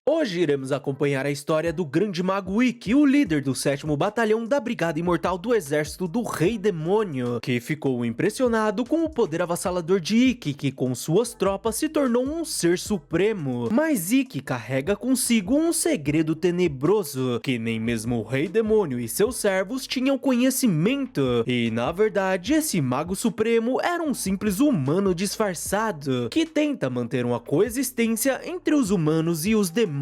Hoje iremos acompanhar a história do grande mago Ikki, o líder do 7º Batalhão da Brigada Imortal do Exército do Rei Demônio, que ficou impressionado com o poder avassalador de Ikki, que com suas tropas se tornou um ser supremo. Mas Ikki carrega consigo um segredo tenebroso, que nem mesmo o Rei Demônio e seus servos tinham conhecimento. E na verdade, esse mago supremo era um simples humano disfarçado, que tenta manter uma coexistência entre os humanos e os demônios.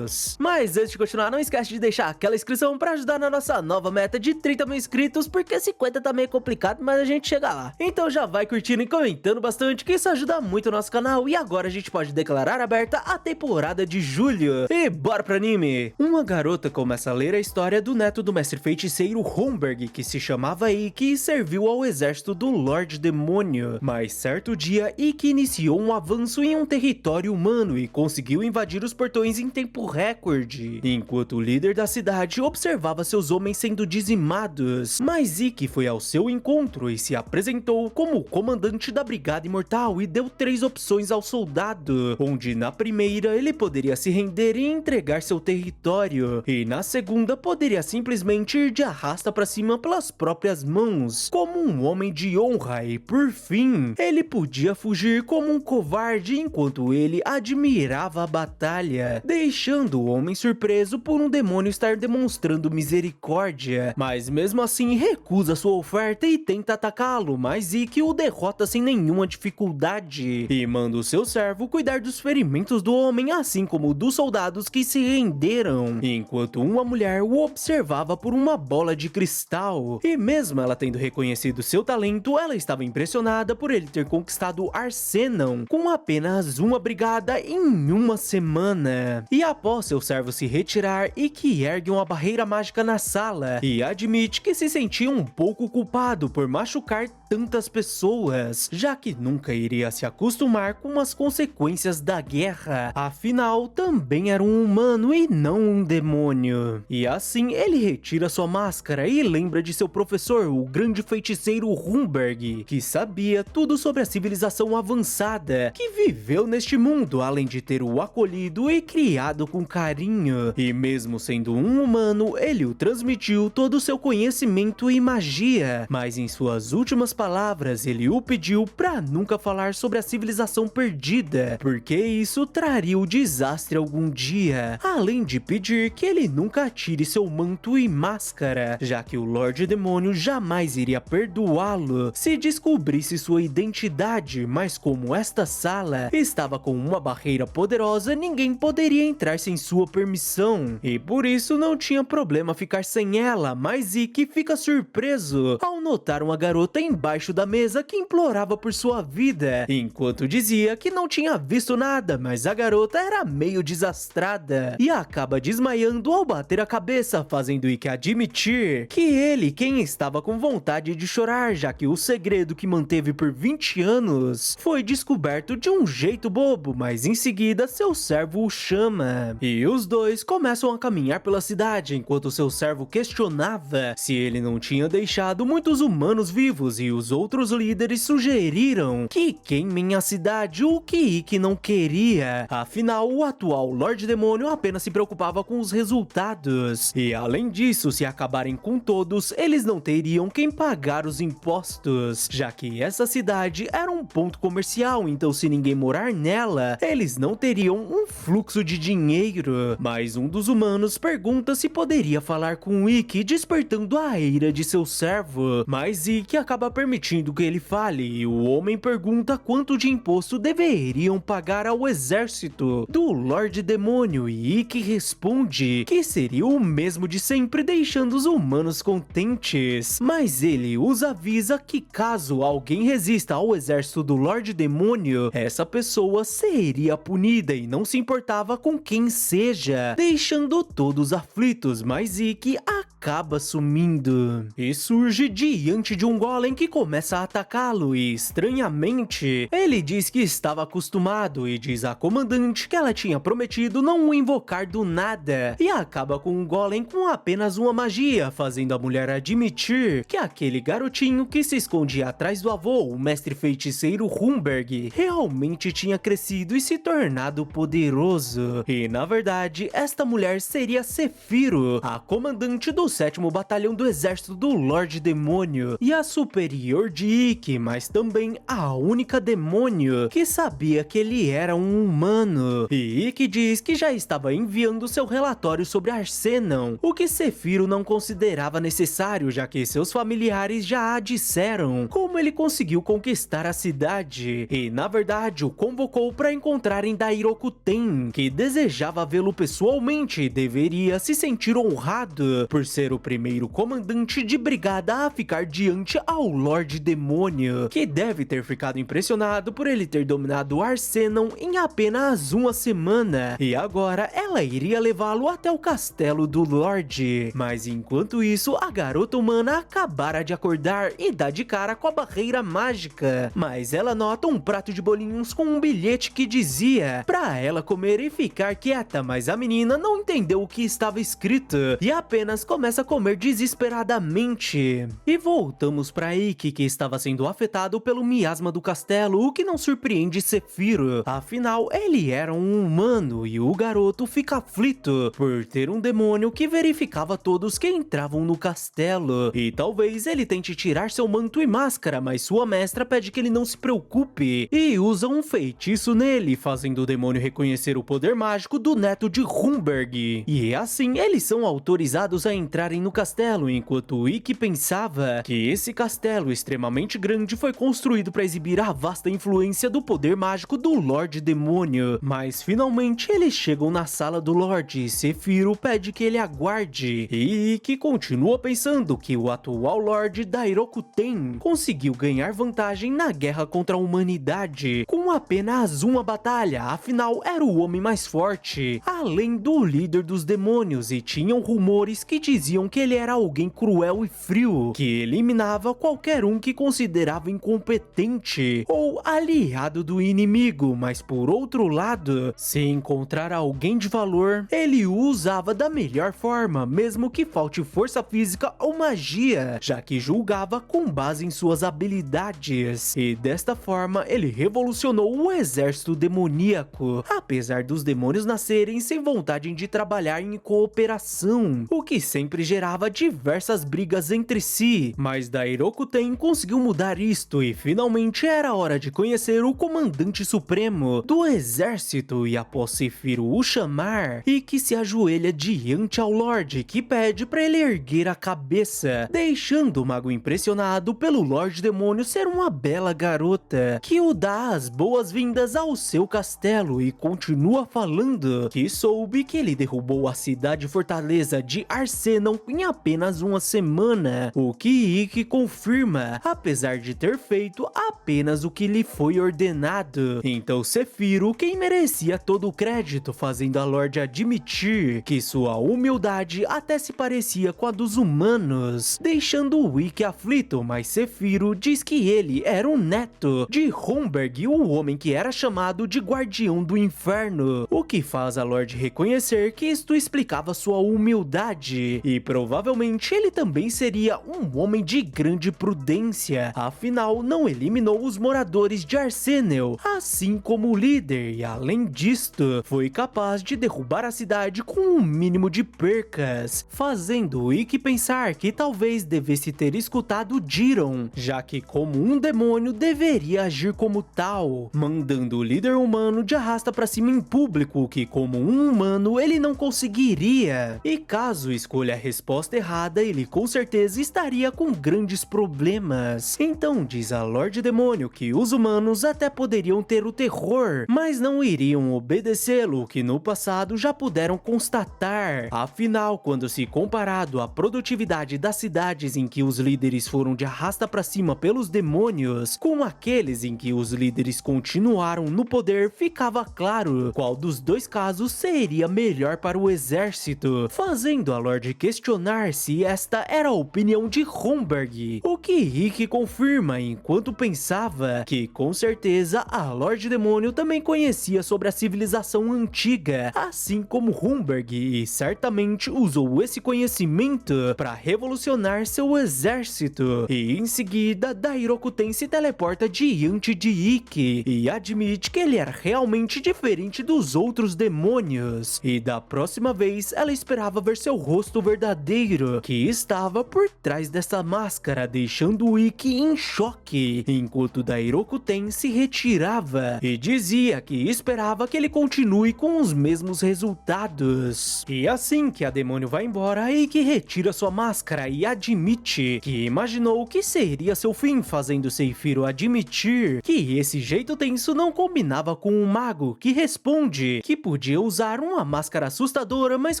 Mas antes de continuar, não esquece de deixar aquela inscrição para ajudar na nossa nova meta de 30 mil inscritos, porque 50 tá meio complicado, mas a gente chega lá. Então já vai curtindo e comentando bastante, que isso ajuda muito o nosso canal. E agora a gente pode declarar aberta a temporada de julho. E bora pro anime! Uma garota começa a ler a história do neto do mestre feiticeiro Homberg, que se chamava Ikki e serviu ao exército do Lorde Demônio. Mas certo dia, Ikki iniciou um avanço em um território humano e conseguiu invadir os portões em tempo recorde, enquanto o líder da cidade observava seus homens sendo dizimados. Mas Ikki foi ao seu encontro e se apresentou como o comandante da Brigada Imortal e deu 3 opções ao soldado, onde na primeira ele poderia se render e entregar seu território, e na segunda poderia simplesmente ir de arrasta pra cima pelas próprias mãos, como um homem de honra, e por fim, ele podia fugir como um covarde enquanto ele admirava a batalha, deixando o homem surpreso por um demônio estar demonstrando misericórdia. Mas mesmo assim recusa sua oferta e tenta atacá-lo, mas Ikki o derrota sem nenhuma dificuldade e manda o seu servo cuidar dos ferimentos do homem, assim como dos soldados que se renderam, enquanto uma mulher o observava por uma bola de cristal. E mesmo ela tendo reconhecido seu talento, ela estava impressionada por ele ter conquistado Arcenon com apenas uma brigada em uma semana. E após seu servo se retirar, Ikki ergue uma barreira mágica na sala e admite que se sentia um pouco culpado por machucar tantas pessoas, já que nunca iria se acostumar com as consequências da guerra. Afinal, também era um humano e não um demônio. E assim, ele retira sua máscara e lembra de seu professor, o grande feiticeiro Homberg, que sabia tudo sobre a civilização avançada, que viveu neste mundo, além de ter o acolhido e criado com carinho. E mesmo sendo um humano, ele o transmitiu todo o seu conhecimento e magia, mas em suas últimas palavras, ele o pediu pra nunca falar sobre a civilização perdida, porque isso traria o desastre algum dia, além de pedir que ele nunca tire seu manto e máscara, já que o Lorde Demônio jamais iria perdoá-lo se descobrisse sua identidade. Mas como esta sala estava com uma barreira poderosa, ninguém poderia entrar sem sua permissão, e por isso não tinha problema ficar sem ela. Mas Ikki fica surpreso ao notar uma garota embaixo da mesa que implorava por sua vida, enquanto dizia que não tinha visto nada, mas a garota era meio desastrada e acaba desmaiando ao bater a cabeça, fazendo Ikki admitir que ele quem estava com vontade de chorar, já que o segredo que manteve por 20 anos foi descoberto de um jeito bobo. Mas em seguida seu servo o chama e os dois começam a caminhar pela cidade, enquanto seu servo questionava se ele não tinha deixado muitos humanos vivos, e os outros líderes sugeriram que queimem a cidade, o que Ikki não queria. Afinal, o atual Lorde Demônio apenas se preocupava com os resultados, e além disso, se acabarem com todos, eles não teriam quem pagar os impostos, já que essa cidade era um ponto comercial, então se ninguém morar nela, eles não teriam um fluxo de dinheiro. Mas um dos humanos pergunta se poderia falar com Ikki, despertando a ira de seu servo, mas Ikki acaba permitindo que ele fale, e o homem pergunta quanto de imposto deveriam pagar ao exército do Lorde Demônio, e Ikki responde que seria o mesmo de sempre, deixando os humanos contentes. Mas ele os avisa que caso alguém resista ao exército do Lorde Demônio, essa pessoa seria punida e não se importava com quem seja, deixando todos aflitos. Mas Ikki acaba sumindo e surge diante de um golem que começa a atacá-lo e, estranhamente, ele diz que estava acostumado e diz à comandante que ela tinha prometido não o invocar do nada e acaba com o golem com apenas uma magia, fazendo a mulher admitir que aquele garotinho que se escondia atrás do avô, o mestre feiticeiro Humberg, realmente tinha crescido e se tornado poderoso. E na verdade, esta mulher seria Sephiroth, a comandante do 7º Batalhão do Exército do Lorde Demônio e a superior de Ikki, mas também a única demônio que sabia que ele era um humano. E Ikki diz que já estava enviando seu relatório sobre Arcenon, o que Sephiroth não considerava necessário, já que seus familiares já a disseram como ele conseguiu conquistar a cidade, e na verdade o convocou para encontrar em Dairokuten, que desejava vê-lo pessoalmente e deveria se sentir honrado por ser o primeiro comandante de brigada a ficar diante ao Lorde Demônio, que deve ter ficado impressionado por ele ter dominado Arcenon em apenas uma semana, e agora ela iria levá-lo até o castelo do Lorde. Mas enquanto isso, a garota humana acabara de acordar e dá de cara com a barreira mágica, mas ela nota um prato de bolinhos com um bilhete que dizia pra ela comer e ficar quieta, mas a menina não entendeu o que estava escrito e apenas começa a comer desesperadamente. E voltamos pra Ikki, que estava sendo afetado pelo miasma do castelo, o que não surpreende Sephiroth, afinal ele era um humano e o garoto fica aflito por ter um demônio que verificava todos que entravam no castelo, e talvez ele tente tirar seu manto e máscara, mas sua mestra pede que ele não se preocupe e usa um feitiço nele, fazendo o demônio reconhecer o poder mágico do neto de Humberg, e assim eles são autorizados a entrarem no castelo, enquanto Ikki pensava que esse castelo extremamente grande foi construído para exibir a vasta influência do poder mágico do Lorde Demônio, mas finalmente eles chegam na sala do Lorde e Sephiroth pede que ele aguarde, e Ikki continua pensando que o atual Lorde Dairokuten conseguiu ganhar vantagem na guerra contra a humanidade com apenas uma batalha, afinal era o homem mais forte, além do líder dos demônios, e tinham rumores que diziam que ele era alguém cruel e frio, que eliminava qualquer um que considerava incompetente ou aliado do inimigo, mas por outro lado, se encontrar alguém de valor, ele o usava da melhor forma, mesmo que falte força física ou magia, já que julgava com base em suas habilidades, e desta forma ele revolucionou o exército demoníaco, apesar dos demônios nascerem sem vontade de trabalhar em cooperação, o que sempre gerava diversas brigas entre si, mas Dairokuten conseguiu mudar isto e finalmente era hora de conhecer o comandante supremo do exército, e após Sephiroth o chamar, Ikki se ajoelha diante ao Lorde, que pede para ele erguer a cabeça, deixando o mago impressionado pelo Lorde Demônio ser uma bela garota, que o dá as boas-vindas ao seu castelo e continua falando que soube que ele derrubou a cidade-fortaleza de Arcenon em apenas uma semana, o que Ikki confirma, apesar de ter feito apenas o que lhe foi ordenado. Então Sephiroth, quem merecia todo o crédito, fazendo a Lorde admitir que sua humildade até se parecia com a dos humanos, deixando o Ikki aflito, mas Sephiroth diz que ele era um neto de Humberg, o homem que era chamado de Guardião do Inferno, o que faz a Lorde reconhecer que isto explicava sua humildade, e provavelmente ele também seria um homem de grande prudência, afinal não eliminou os moradores de Arcenon, assim como o líder, e além disto, foi capaz de derrubar a cidade com um mínimo de percas, fazendo Ikki pensar que talvez devesse ter escutado Jiron, já que como um demônio deveria agir como tal, mandando o líder humano de arrasta pra cima em público, que como um humano ele não conseguiria, e caso escolha a resposta errada, ele com certeza estaria com grandes problemas. Então diz a Lorde Demônio que os humanos até poderiam ter o terror, mas não iriam obedecê-lo, que no passado já puderam constatar. Afinal, quando se comparado à produtividade das cidades em que os líderes foram de arrasta pra cima pelos demônios, com aqueles em que os líderes continuaram no poder, ficava claro qual dos dois casos seria melhor para o exército, fazendo a Lorde questionar se esta era a opinião de Homburg, o que Ikki confirma enquanto pensava que com certeza a Lorde Demônio também conhecia sobre a civilização antiga, assim como Homburg, e certamente usou esse conhecimento para revolucionar seu exército. E em seguida, Dairokuten se teleporta diante de Ikki e admite que ele era realmente diferente dos outros demônios, e da próxima vez ela esperava ver seu rosto verdadeiro, que estava por trás dessa máscara, deixando Ikki em choque, enquanto Dairokuten se retirava e dizia que esperava que ele continue com os mesmos resultados. E assim que a demônio vai embora, Ikki retira sua máscara e admite que imaginou que seria seu fim, fazendo Seifiro admitir que esse jeito tenso não combinava com um mago, que responde que podia usar uma máscara assustadora, mas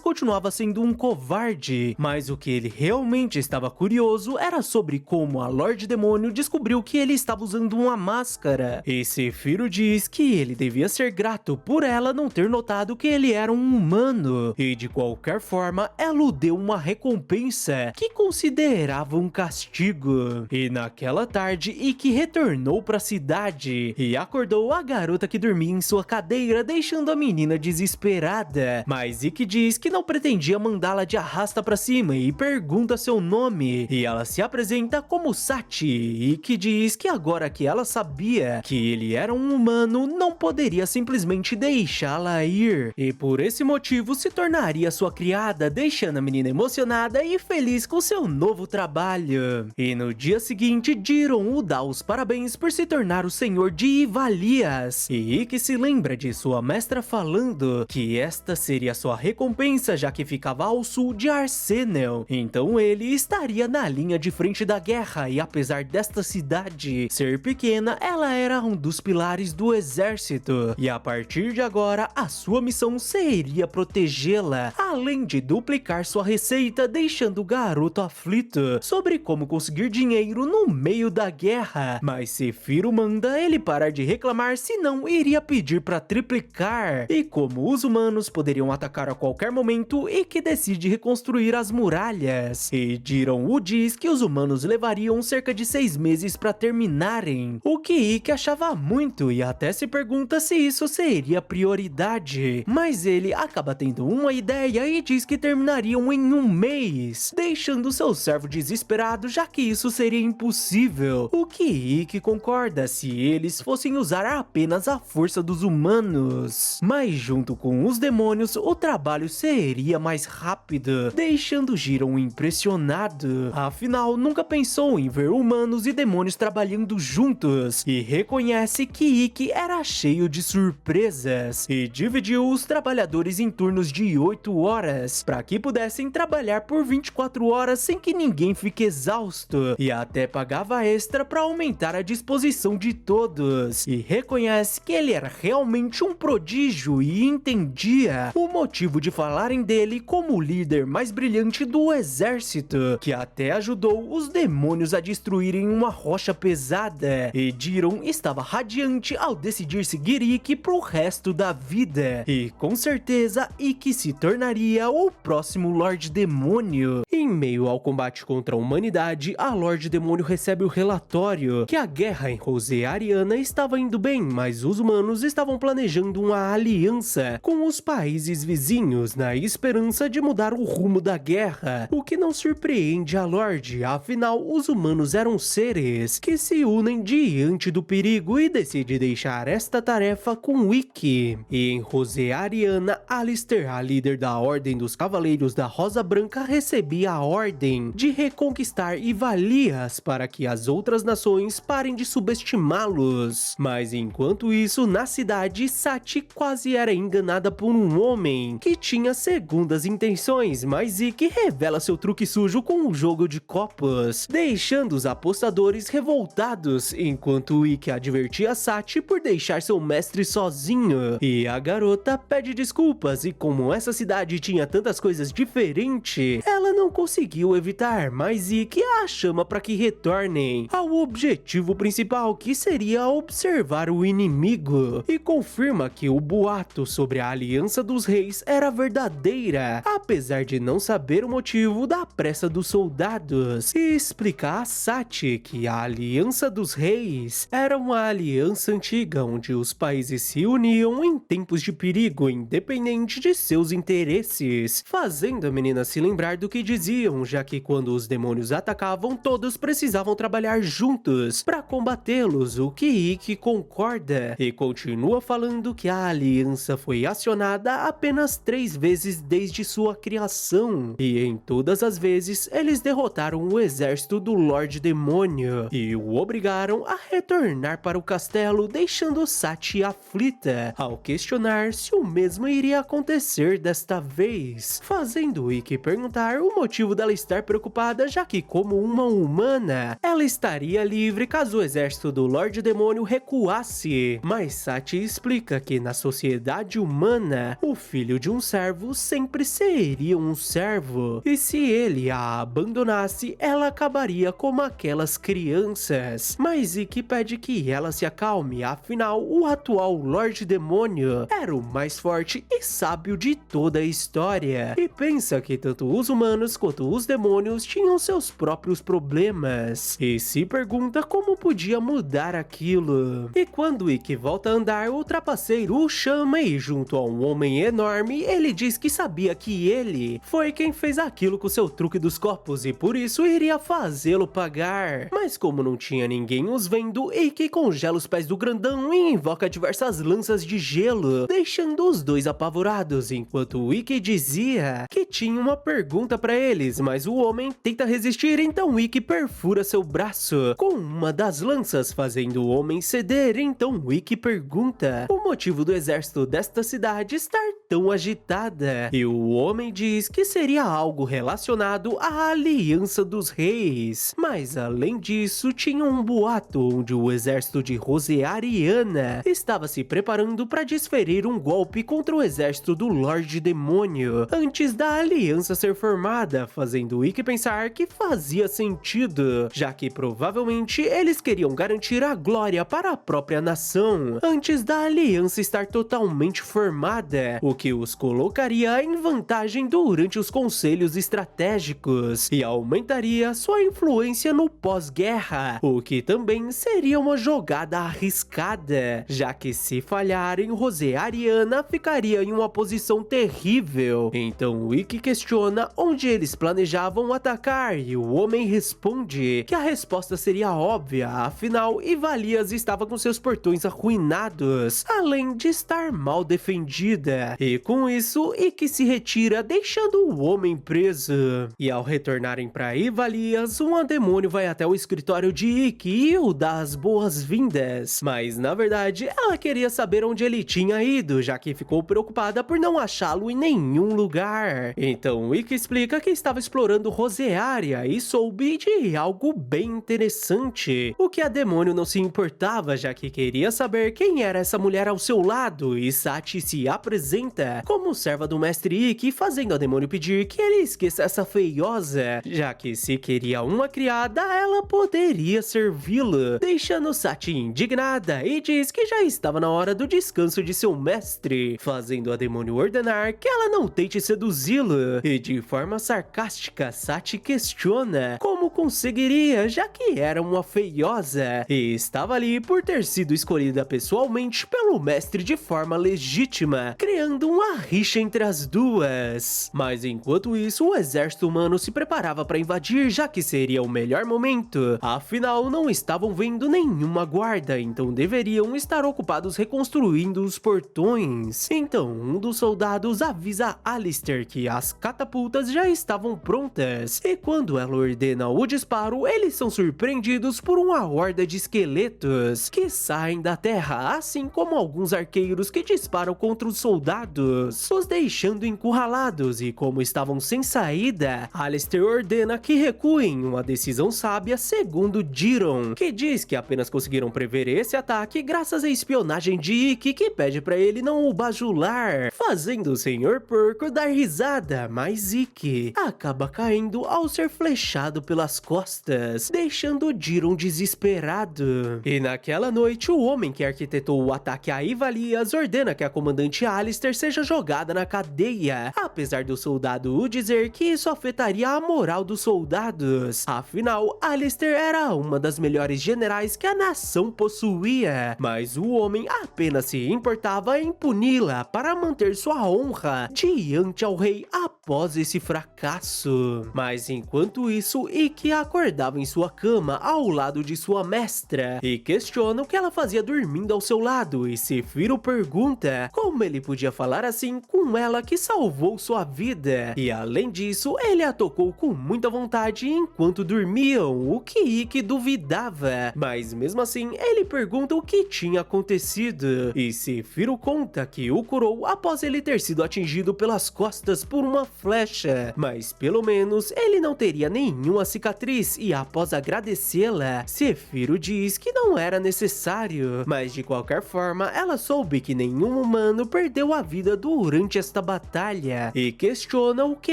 continuava sendo um covarde. Mas o que ele realmente estava curioso era sobre como a Lorde Demônio descobriu que ele estava usando uma máscara. E Seifiro diz que ele devia ser grato por ela não ter notado que ele era um humano, e de qualquer forma ela o deu uma recompensa que considerava um castigo. E naquela tarde, Ikki retornou para a cidade e acordou a garota que dormia em sua cadeira, deixando a menina desesperada. Mas Ikki diz que não pretendia mandá-la de arrasta para cima e pergunta seu nome, e ela se apresenta como Sachi. Ikki diz que agora que ela sabia que ele era um humano, não poderia simplesmente deixá-la ir, e por esse motivo se tornaria sua criada, deixando a menina emocionada e feliz com seu novo trabalho. E no dia seguinte, Jiron o dá os parabéns por se tornar o senhor de Ivalias, e Ikki se lembra de sua mestra falando que esta seria sua recompensa, já que ficava ao sul de Arsenal. Então ele estaria na linha de frente da guerra, e apesar desta cidade ser pequena, ela era um dos pilares do exército, e a partir de agora a sua missão seria protegê-la, além de duplicar sua receita, deixando o garoto aflito sobre como conseguir dinheiro no meio da guerra. Mas Seifiro manda ele parar de reclamar, senão iria pedir para triplicar. E como os humanos poderiam atacar a qualquer momento, Ikki decide reconstruir as muralhas, e Jiron o diz que os humanos levariam cerca de 6 meses para terminarem, o que Ikki achava muito e até se pergunta se isso seria prioridade. Mas ele acaba tendo uma ideia e diz que terminariam em 1 mês, deixando seu servo desesperado, já que isso seria impossível, o que Ikki concorda se eles fossem usar apenas a força dos humanos. Mas junto com os demônios, o trabalho seria mais rápido, deixando Jiron impressionado. Afinal, nunca pensou em ver humanos e demônios trabalhando juntos, e reconhece que Ikki era cheio de surpresas, e dividiu os trabalhadores em turnos de 8 horas, para que pudessem trabalhar por 24 horas sem que ninguém fique exausto, e até pagava extra para aumentar a disposição de todos. E reconhece que ele era realmente um prodígio e entendia o motivo de falarem dele como o líder mais brilhante do exército, que até ajudou os demônios a destruírem uma rocha pesada. E Jiron estava radiante ao decidir seguir Ikki pro resto da vida, e com certeza Ikki se tornaria o próximo Lorde Demônio. Em meio ao combate contra a humanidade, a Lorde Demônio recebe o relatório que a guerra em Rosé Ariana estava indo bem, mas os humanos estavam planejando uma aliança com os países vizinhos na esperança de mudar o rumo da guerra, o que não surpreende a Lorde, afinal os humanos eram seres que se unem diante do perigo, e decide deixar esta tarefa com Ikki. E em Rosé Ariana, Alistair, a líder da Ordem dos Cavaleiros da Rosa Branca, recebia a ordem de reconquistar Ivalias para que as outras nações parem de subestimá-los. Mas enquanto isso, na cidade, Sachi quase era enganada por um homem que tinha segundas intenções, mas Ikki revela seu truque sujo com um jogo de copos, deixando os apostadores revoltados, enquanto Ikki advertia Sachi por deixar seu mestre sozinho. E a garota pede desculpas, e como essa cidade tinha tantas coisas diferentes, ela não conseguiu evitar, mas Ikki a chama para que retornem ao objetivo principal, que seria observar o inimigo, e confirma que o boato sobre a aliança dos reis era verdadeira, apesar de não não saber o motivo da pressa dos soldados e explicar a Sachi que a Aliança dos Reis era uma aliança antiga onde os países se uniam em tempos de perigo, independente de seus interesses, fazendo a menina se lembrar do que diziam, já que quando os demônios atacavam, todos precisavam trabalhar juntos para combatê-los, o que Ikki concorda e continua falando que a aliança foi acionada apenas 3 vezes desde sua criação, e em todas as vezes eles derrotaram o exército do Lorde Demônio e o obrigaram a retornar para o castelo, deixando Sachi aflita ao questionar se o mesmo iria acontecer desta vez, fazendo Ikki perguntar o motivo dela estar preocupada, já que como uma humana, ela estaria livre caso o exército do Lorde Demônio recuasse, mas Sachi explica que na sociedade humana, o filho de um servo sempre seria um servo, e se ele a abandonasse, ela acabaria como aquelas crianças. Mas Ikki pede que ela se acalme, afinal, o atual Lorde Demônio era o mais forte e sábio de toda a história, e pensa que tanto os humanos quanto os demônios tinham seus próprios problemas, e se pergunta como podia mudar aquilo. E quando Ikki volta a andar, o trapaceiro o chama e junto a um homem enorme, ele diz que sabia que ele foi quem fez aquilo com seu truque dos copos e por isso iria fazê-lo pagar. Mas como não tinha ninguém os vendo, Ikki congela os pés do grandão e invoca diversas lanças de gelo, deixando os dois apavorados, enquanto Ikki dizia que tinha uma pergunta para eles, mas o homem tenta resistir, então Ikki perfura seu braço com uma das lanças, fazendo o homem ceder. Então Ikki pergunta o motivo do exército desta cidade estar tão agitada, e o homem diz que seria algo relacionado à Aliança dos Reis. Mas além disso, tinha um boato onde o exército de Rosariana estava se preparando para desferir um golpe contra o exército do Lorde Demônio antes da aliança ser formada, fazendo Ikki pensar que fazia sentido, já que provavelmente eles queriam garantir a glória para a própria nação antes da aliança estar totalmente formada, o que os colocaria em vantagem durante os conselhos estratégicos e aumentaria sua influência no pós-guerra, o que também seria uma jogada arriscada, já que se falharem, Rosariana ficaria em uma posição terrível. Então Ikki questiona onde eles planejavam atacar e o homem responde que a resposta seria óbvia, afinal Ivalias estava com seus portões arruinados, além de estar mal defendida, e com isso Ikki se retira, deixando o homem preso. E ao retornarem para Ivalias, um demônio vai até o escritório de Ikki e o dá as boas-vindas, mas na verdade ela queria saber onde ele tinha ido, já que ficou preocupada por não achá-lo em nenhum lugar. Então Ikki explica que estava explorando Rosearia e soube de algo bem interessante, o que a demônio não se importava, já que queria saber quem era essa mulher ao seu lado, e Sachi se apresenta como serva do mestre Ikki, fazendo a demônio pedir que ele esqueça essa feiosa, já que se queria uma criada, ela poderia servi-lo, deixando Sachi indignada e diz que já estava na hora do descanso de seu mestre, fazendo a demônio ordenar que ela não tente seduzi-lo, e de forma sarcástica Sachi questiona como conseguiria, já que era uma feiosa e estava ali por ter sido escolhida pessoalmente pelo mestre de forma legítima, criando uma rixa entre as duas. Mas enquanto isso, o exército humano se preparava para invadir, já que seria o melhor momento, afinal não estavam vendo nenhuma guarda, então deveriam estar ocupados reconstruindo os portões. Então um dos soldados avisa Alistair que as catapultas já estavam prontas, e quando ela ordena o disparo, eles são surpreendidos por uma horda de esqueletos que saem da terra, assim como alguns arqueiros que disparam contra os soldados, os deixando encurralados, e como estavam sem saída, Alistair ordena que recuem, uma decisão sábia segundo Diron, que diz que apenas conseguiram prever esse ataque graças à espionagem de Ikki, que pede para ele não o bajular, fazendo o Senhor Porco dar risada, mas Ikki acaba caindo ao ser flechado pelas costas, deixando Diron desesperado. E naquela noite, o homem que arquitetou o ataque a Ivalias ordena que a comandante Alistair seja jogada na cadeia, apesar do soldado dizer que isso afetaria a moral dos soldados. Afinal, Alistair era uma das melhores generais que a nação possuía, mas o homem apenas se importava em puni-la para manter sua honra diante ao rei após esse fracasso. Mas enquanto isso, Ikki acordava em sua cama ao lado de sua mestra e questiona o que ela fazia dormindo ao seu lado, e Sephiroth pergunta como ele podia falar assim com ela que salvou sua vida, e além disso, ele a tocou com muita vontade enquanto dormiam, o que Ikki duvidava, mas mesmo assim, ele pergunta o que tinha acontecido, e Sephiroth conta que o curou após ele ter sido atingido pelas costas por uma flecha, mas pelo menos ele não teria nenhuma cicatriz, e após agradecê-la, Sephiroth diz que não era necessário, mas de qualquer forma, ela soube que nenhum humano perdeu a vida durante esta batalha, e questiona o que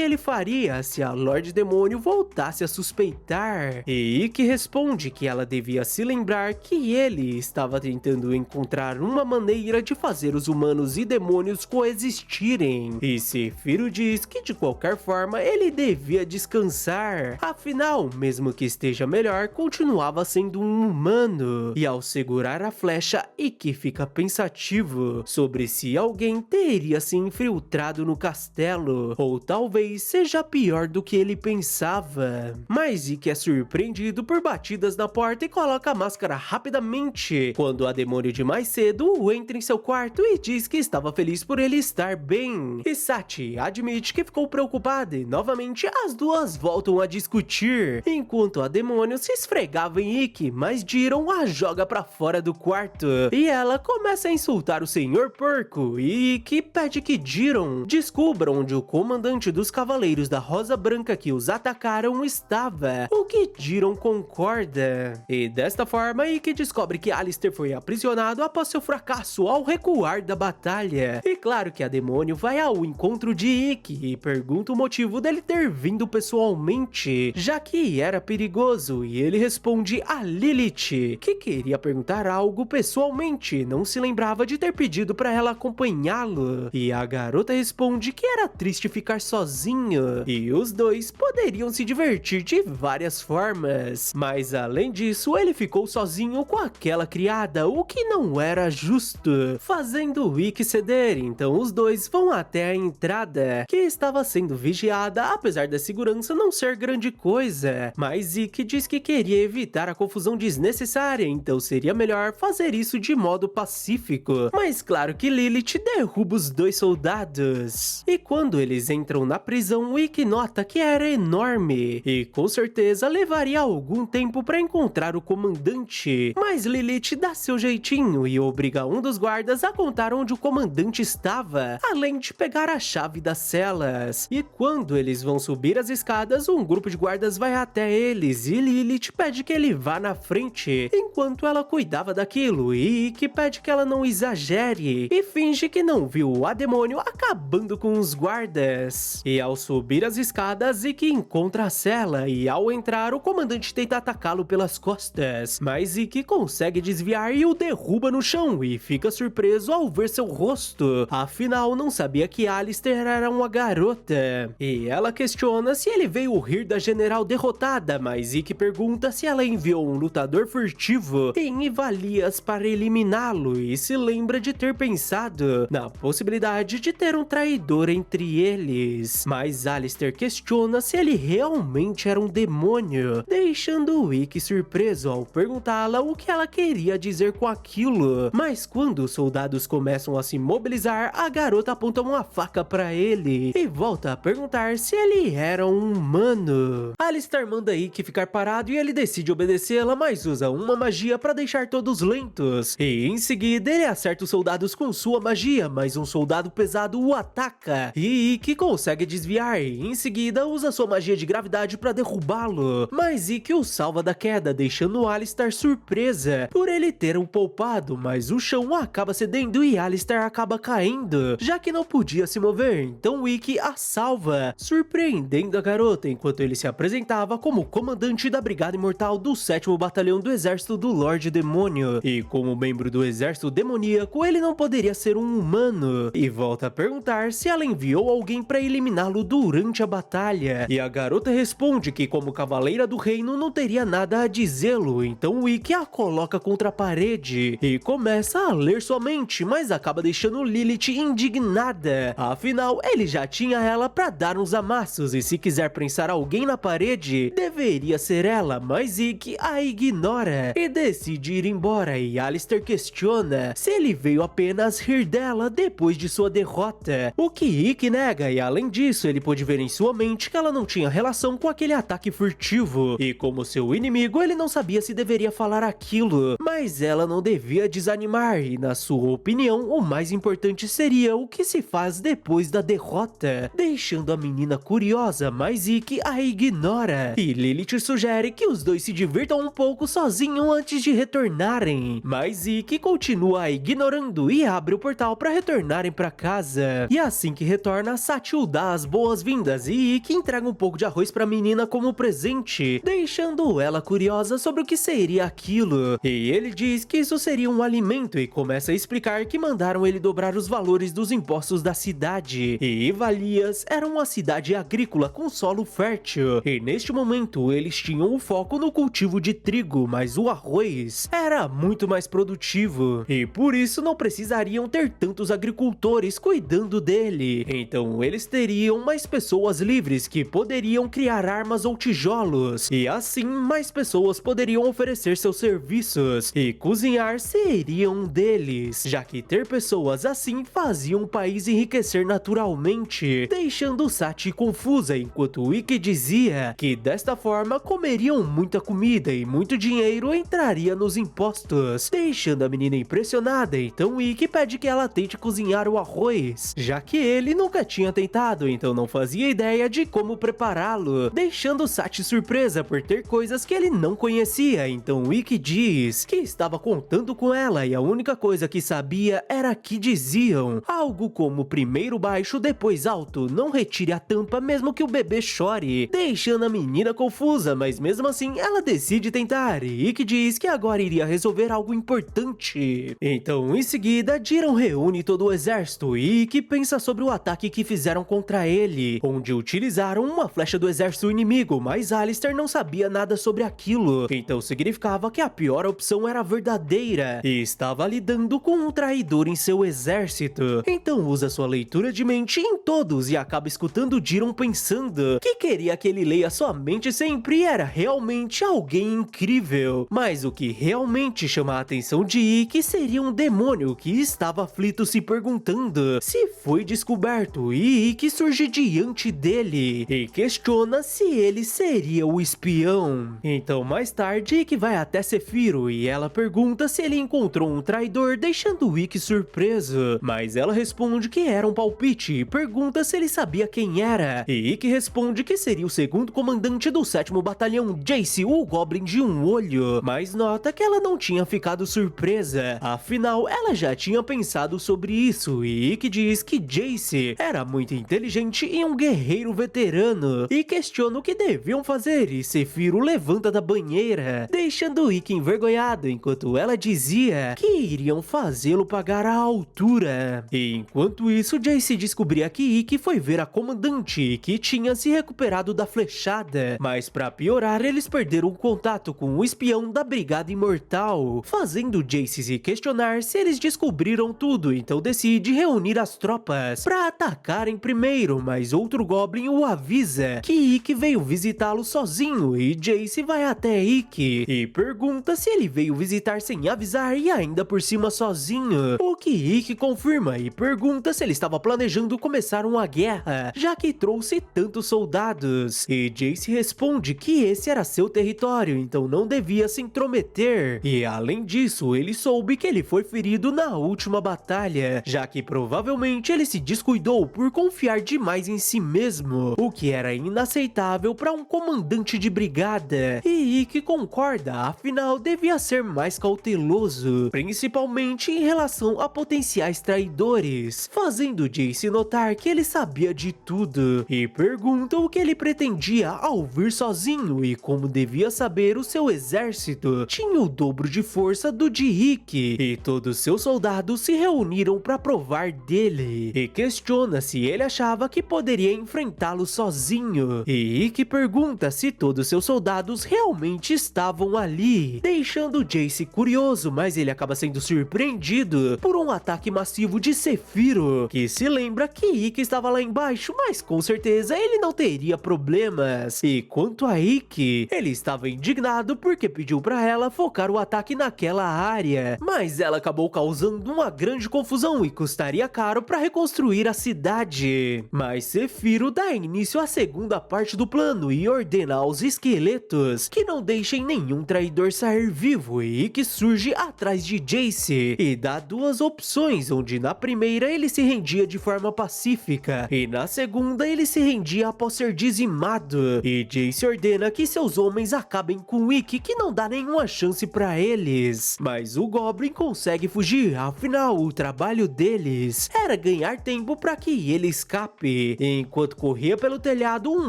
ele faria se a Lorde Demônio voltasse a suspeitar, e Ikki responde que ela devia se lembrar que ele estava tentando encontrar uma maneira de fazer os humanos e demônios coexistirem, e Sephiroth diz que de qualquer forma ele devia descansar, afinal, mesmo que esteja melhor, continuava sendo um humano, e ao segurar a flecha, Ikki fica pensativo sobre se alguém teria se infiltrado no castelo, ou talvez seja pior do que ele pensava, mas Ikki é surpreendido por batidas na porta e coloca a máscara rapidamente, quando a demônio de mais cedo entra em seu quarto e diz que estava feliz por ele estar bem, e Sachi admite que ficou preocupada, e novamente as duas voltam a discutir, enquanto a demônio se esfregava em Ikki, mas Jiron a joga pra fora do quarto, e ela começa a insultar o Senhor Porco, e Ikki pede que Jiron descubra onde o comandante dos Cavaleiros da Rosa Branca que os atacaram estava, o que Jiron concorda, e desta forma Ikki descobre que Alistair foi aprisionado após seu fracasso ao recuar da batalha, e claro que a demônio vai ao encontro de Ikki e pergunta o motivo dele ter vindo pessoalmente, já que era perigoso, e ele responde a Lilith, que queria perguntar algo pessoalmente, não se lembrava de ter pedido para ela acompanhá-lo, e a garota responde que era triste ficar sozinho, e os dois poderiam se divertir de várias formas, mas além disso, ele ficou sozinho com aquela criada, o que não era justo, fazendo o Ikki ceder, então os dois vão até a entrada, que estava sendo vigiada, apesar da segurança não ser grande coisa, mas Ikki diz que queria evitar a confusão desnecessária, então seria melhor fazer isso de modo pacífico, mas claro que Lilith derruba os dois soldados, e quando eles entram na prisão, Ikki nota que era enorme, e com certeza levaria algum tempo para encontrar o comandante, mas Lilith dá seu jeitinho e obriga um dos guardas a contar onde o comandante estava, além de pegar a chave das celas, e quando eles vão subir as escadas, um grupo de guardas vai até eles, e Lilith pede que ele vá na frente, enquanto ela cuidava daquilo, e Ikki pede que ela não exagere, e finge que não viu a demônio acabando com os guardas, e ao subir as escadas, Ikki encontra a cela, e ao entrar, o comandante tenta atacá-lo pelas costas, mas Ikki consegue desviar e o derruba no chão, e fica surpreso ao ver seu rosto, afinal não sabia que Alistair era uma garota, e ela questiona se ele veio rir da general derrotada, mas Ikki pergunta se ela enviou um lutador furtivo em Ivalias para eliminá-lo, e se lembra de ter pensado na possibilidade de ter um traidor entre eles, mas Alistair questiona se ele realmente era um demônio, deixando Ikki surpreso ao perguntá-la o que ela queria dizer com aquilo, mas quando os soldados começam a se mobilizar, a garota aponta uma faca para ele e volta a perguntar se ele era um humano. Alistair manda Ikki ficar parado e ele decide obedecê-la, mas usa uma magia para deixar todos lentos, e em seguida ele acerta os soldados com sua magia, mas um soldado pesado o ataca, e Ikki consegue desviar, e em seguida usa sua magia de gravidade para derrubá-lo, mas Ikki o salva da queda, deixando Alistair surpresa por ele ter o poupado, mas o chão acaba cedendo e Alistair acaba caindo, já que não podia se mover, então Ikki a salva, surpreendendo a garota enquanto ele se apresentava como comandante da Brigada Imortal do 7º Batalhão do Exército do Lorde Demônio. E como membro do Exército Demoníaco, ele não poderia ser um humano. E volta a perguntar se ela enviou alguém para eliminá-lo durante a batalha. E a garota responde que como Cavaleira do Reino não teria nada a dizê-lo, então o Ikki a coloca contra a parede e começa a ler sua mente, mas acaba deixando Lilith indignada. Afinal, ele já tinha ela para dar uns amassos e se quiser prensar alguém na parede, deveria ser ela, mas Ikki a ignora e decide ir embora e Alistair questiona se ele veio apenas rir dela depois de sua derrota, o que Ikki nega e além disso ele pôde ver em sua mente que ela não tinha relação com aquele ataque furtivo e como seu inimigo ele não sabia se deveria falar aquilo, mas ela não devia desanimar e na sua opinião o mais importante seria o que se faz depois da derrota, deixando a menina curiosa, mas Ikki a ignora e Lilith sugere que os dois se divirtam um pouco sozinho antes de retornarem, mas Ikki continua a ignorando e abre o portal para retornarem para casa. E assim que retorna, Satchel dá as boas-vindas e Ikki entrega um pouco de arroz para a menina como presente, deixando ela curiosa sobre o que seria aquilo. E ele diz que isso seria um alimento e começa a explicar que mandaram ele dobrar os valores dos impostos da cidade. E Ivalias era uma cidade agrícola com solo fértil e neste momento eles tinham o foco no cultivo de trigo, mas o arroz era muito mais produtivo e por isso não precisariam ter tantos agricultores cuidando dele. Então eles teriam mais pessoas livres que poderiam criar armas ou tijolos e assim mais pessoas poderiam oferecer seus serviços e cozinhar seria um deles, já que ter pessoas assim fazia o país enriquecer naturalmente, deixando Sati confusa enquanto Ikki dizia que desta forma comeriam muita comida e muito dinheiro entraria nos impostos, deixando a menina impressionada. Então Ikki pede que ela tente cozinhar o arroz, já que ele nunca tinha tentado, então não fazia ideia de como prepará-lo, deixando Sati surpresa por ter coisas que ele não conhecia. Então Ikki diz que estava contando com ela e a única coisa que sabia era que diziam algo como primeiro baixo, depois alto, não retire a tampa mesmo que o bebê chore, deixando a menina confusa, mas mesmo assim ela decide tentar e Ikki diz que agora iria resolver algo importante. Então em seguida Jiren reúne todo o exército e Ikki pensa sobre o ataque que fizeram contra ele, onde utilizaram uma flecha do exército inimigo, mas Alistair não sabia nada sobre aquilo, então significava que a pior opção era verdadeira e estava lidando com um traidor em seu exército. Então usa sua leitura de mente em todos e acaba escutando Jiren pensando que queria que ele leia sua mente sempre e era realmente alguém incrível, mas o que realmente chama a atenção de Ikki seria um demônio que estava aflito se perguntando se foi descoberto e Ikki surge diante dele e questiona se ele seria o espião. Então mais tarde Ikki vai até Sephiroth e ela pergunta se ele encontrou um traidor, deixando Ikki surpreso, mas ela responde que era um palpite e pergunta se ele sabia quem era, e Ikki responde que seria o segundo comandante do 7º Batalhão, Jace, o Goblin de um olho, mas nota que ela não tinha ficado surpresa, afinal ela já tinha pensado sobre isso e Ikki diz que Jace era muito inteligente e um guerreiro veterano e questiona o que deviam fazer e Sephiroth levanta da banheira, deixando Ikki envergonhado enquanto ela dizia que iriam fazê-lo pagar a altura. E enquanto isso Jace descobria que Ikki foi ver a comandante que tinha se recuperado da flechada, mas pra piorar eles perderam o contato com o espião da Brigada Imortal, fazendo Jace se questionar se eles descobriram tudo, então decide reunir as tropas pra atacarem primeiro, mas outro Goblin o avisa que Ikki veio visitá-lo sozinho e Jace vai até Ikki e pergunta se ele veio visitar sem avisar e ainda por cima sozinho, o que Ikki confirma e pergunta se ele estava planejando começar uma guerra, já que trouxe tantos soldados, e Jace responde que esse era seu território, então não devia se intrometer, e além disso ele soube que ele foi ferido na última batalha, já que provavelmente ele se descuidou por confiar demais em si mesmo, o que era inaceitável para um comandante de brigada, e Ikki concorda, afinal devia ser mais cauteloso, principalmente em relação a potenciais traidores, fazendo Jace notar que ele sabia sabia de tudo e pergunta o que ele pretendia ao vir sozinho e como devia saber o seu exército tinha o dobro de força do de Ikki e todos seus soldados se reuniram para provar dele e questiona se ele achava que poderia enfrentá-lo sozinho e Ikki pergunta se todos seus soldados realmente estavam ali, deixando Jayce curioso, mas ele acaba sendo surpreendido por um ataque massivo de Sephiroth, que se lembra que Ikki estava lá embaixo, mas com certeza ele não teria problemas. E quanto a Ikki, ele estava indignado porque pediu para ela focar o ataque naquela área, mas ela acabou causando uma grande confusão e custaria caro para reconstruir a cidade. Mas Sephiroth dá início à segunda parte do plano e ordena aos esqueletos que não deixem nenhum traidor sair vivo e Ikki surge atrás de Jayce e dá duas opções, onde na primeira ele se rendia de forma pacífica e na segunda ele se rendia após ser dizimado e Jayce ordena que seus homens acabem com Ikki, que não dá nenhuma chance para eles. Mas o Goblin consegue fugir, afinal o trabalho deles era ganhar tempo para que ele escape. Enquanto corria pelo telhado, um